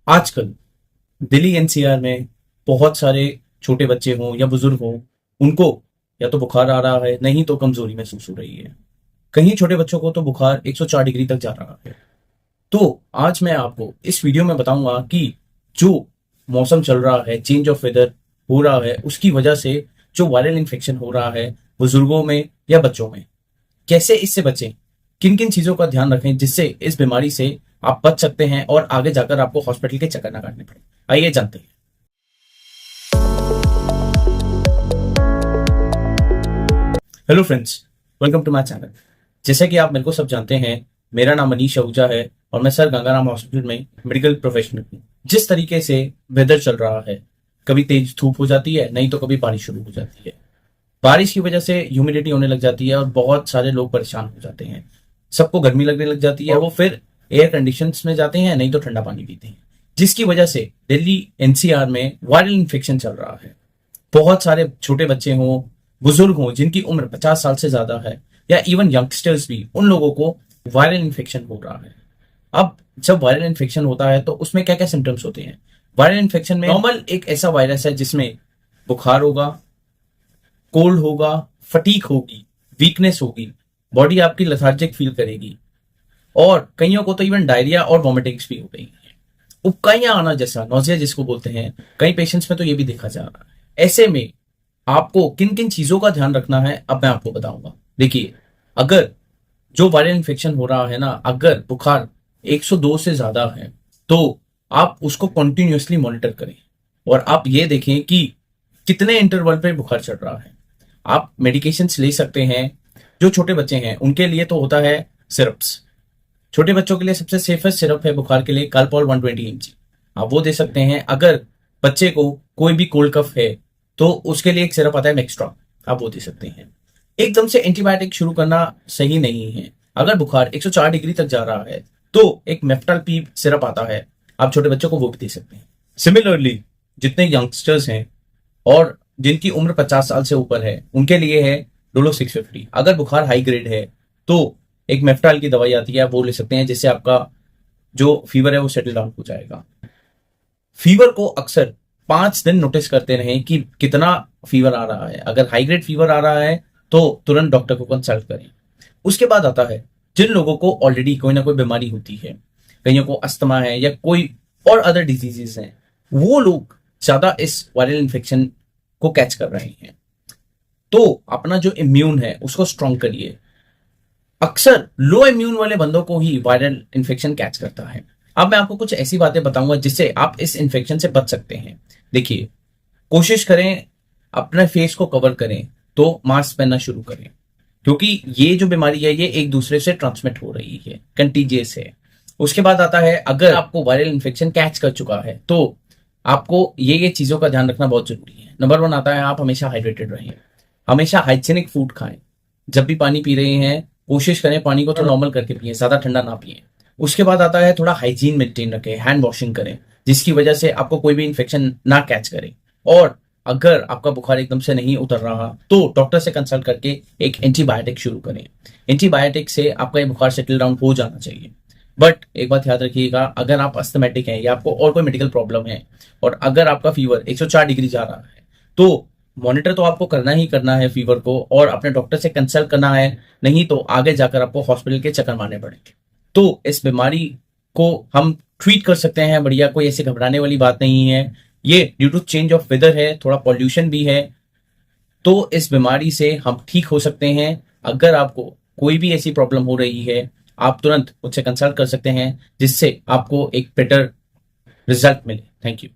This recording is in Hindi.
आजकल दिल्ली एनसीआर में बहुत सारे छोटे बच्चे हों या बुजुर्ग हों, उनको या तो बुखार आ रहा है, नहीं तो कमजोरी महसूस हो रही है। कहीं छोटे बच्चों को तो बुखार 104 डिग्री तक जा रहा है। तो आज मैं आपको इस वीडियो में बताऊंगा कि जो मौसम चल रहा है, चेंज ऑफ वेदर हो रहा है, उसकी वजह से जो वायरल इन्फेक्शन हो रहा है बुजुर्गों में या बच्चों में, कैसे इससे बचें, किन किन चीजों का ध्यान रखें जिससे इस बीमारी से आप बच सकते हैं और आगे जाकर आपको हॉस्पिटल के चक्कर ना काटने पड़े। आइए जानते हैं। Hello friends, welcome to my channel. जैसे कि आप मेरे को सब जानते हैं, मेरा नाम मनीष आहूजा है और मैं सर गंगाराम हॉस्पिटल में मेडिकल प्रोफेशनल हूँ। जिस तरीके से वेदर चल रहा है, कभी तेज धूप हो जाती है, नहीं तो कभी बारिश शुरू हो जाती है। बारिश की वजह से ह्यूमिडिटी होने लग जाती है और बहुत सारे लोग परेशान हो जाते हैं। सबको गर्मी लगने लग जाती है, वो फिर एयर कंडीशंस में जाते हैं, नहीं तो ठंडा पानी पीते हैं, जिसकी वजह से दिल्ली एनसीआर में वायरल इन्फेक्शन चल रहा है। बहुत सारे छोटे बच्चे हों, बुजुर्ग हों जिनकी उम्र 50 साल से ज्यादा है, या इवन यंगस्टर्स भी, उन लोगों को वायरल इन्फेक्शन हो रहा है। अब जब वायरल इन्फेक्शन होता है तो उसमें क्या क्या सिम्टम्स होते हैं। वायरल इन्फेक्शन में नॉर्मल एक ऐसा वायरस है जिसमें बुखार होगा, कोल्ड होगा, फटीक होगी, वीकनेस होगी, बॉडी आपकी लेथार्जिक फील करेगी और कईयों को तो इवन डायरिया और वॉमिटिंग्स भी हो गई हैं। उबकाइयां आना जैसा, नोजिया जिसको बोलते हैं, कई पेशेंट्स में तो ये भी देखा जा रहा है। ऐसे में आपको किन किन चीजों का ध्यान रखना है, अब मैं आपको बताऊंगा। देखिए, अगर जो वायरल इन्फेक्शन हो रहा है ना, अगर बुखार 102 से ज्यादा है तो आप उसको कंटिन्यूअसली मॉनिटर करें और आप ये देखें कि कितने इंटरवल पे बुखार चढ़ रहा है। आप मेडिकेशंस ले सकते हैं। जो छोटे बच्चे हैं उनके लिए तो होता है सिरप्स। छोटे बच्चों के लिए सबसे सेफेस्ट सिरप है बुखार के लिए कालपॉल 120 mg। आप वो दे सकते हैं। अगर बच्चे को कोई भी कोल्ड कफ है तो उसके लिए एक सिरप आता है मेक्स्ट्रॉन, आप वो दे सकते हैं। एकदम से एंटीबायोटिक शुरू करना सही नहीं है। अगर बुखार 104 डिग्री तक जा रहा है तो एक मेफ्टल पी सिरप आता है, आप छोटे बच्चों को वो भी दे सकते हैं। सिमिलरली जितने यंगस्टर्स हैं और जिनकी उम्र 50 साल से ऊपर है, उनके लिए है डोलो 650। अगर बुखार हाई ग्रेड है तो एक मेफ्टाल की दवाई आती है, आप वो ले सकते हैं, जिससे आपका जो फीवर है वो सेटल डाउन हो जाएगा। फीवर को अक्सर 5 दिन नोटिस करते रहें कि कितना फीवर आ रहा है। अगर हाई ग्रेड फीवर आ रहा है तो तुरंत डॉक्टर को कंसल्ट करें। उसके बाद आता है जिन लोगों को ऑलरेडी कोई ना कोई बीमारी होती है, कईयों को अस्थमा है या कोई और अदर डिजीजेस हैं, वो लोग ज्यादा इस वायरल इन्फेक्शन को कैच कर रहे हैं। तो अपना जो इम्यून है उसको स्ट्रॉन्ग करिए। अक्सर लो इम्यून वाले बंदों को ही वायरल इन्फेक्शन कैच करता है। अब मैं आपको कुछ ऐसी बातें बताऊंगा जिससे आप इस इन्फेक्शन से बच सकते हैं। देखिए, कोशिश करें अपने फेस को कवर करें, तो मास्क पहनना शुरू करें, क्योंकि ये जो बीमारी है ये एक दूसरे से ट्रांसमिट हो रही है, कंटीजियस है। उसके बाद आता है, अगर आपको वायरल इन्फेक्शन कैच कर चुका है तो आपको ये चीजों का ध्यान रखना बहुत जरूरी है। नंबर 1 आता है, आप हमेशा हाइड्रेटेड रहें, हमेशा हाइजीनिक फूड खाएं। जब भी पानी पी रहे हैं कोशिश करें पानी को तो नॉर्मल करके पिए, ज्यादा ठंडा ना पिए। उसके बाद आता है, थोड़ा हाइजीन मेंटेन रखें, हैंड वॉशिंग करें, जिसकी वजह से आपको कोई भी इन्फेक्शन ना कैच करे। और अगर आपका बुखार एकदम से नहीं उतर रहा तो डॉक्टर से कंसल्ट करके एक एंटीबायोटिक शुरू करें। एंटीबायोटिक से आपका ये बुखार सेटल डाउन हो जाना चाहिए। बट एक बात याद रखिएगा, अगर आप अस्थमेटिक हैं या आपको और कोई मेडिकल प्रॉब्लम है और अगर आपका फीवर 104 डिग्री जा रहा है तो मॉनिटर तो आपको करना ही करना है फीवर को, और अपने डॉक्टर से कंसल्ट करना है, नहीं तो आगे जाकर आपको हॉस्पिटल के चक्कर मारने पड़ेंगे। तो इस बीमारी को हम ट्रीट कर सकते हैं बढ़िया, कोई ऐसे घबराने वाली बात नहीं है। ये due to change of weather है, थोड़ा पॉल्यूशन भी है, तो इस बीमारी से हम ठीक हो सकते हैं। अगर आपको कोई भी ऐसी प्रॉब्लम हो रही है, आप तुरंत मुझसे कंसल्ट कर सकते हैं, जिससे आपको एक बेटर रिजल्ट मिले। Thank you.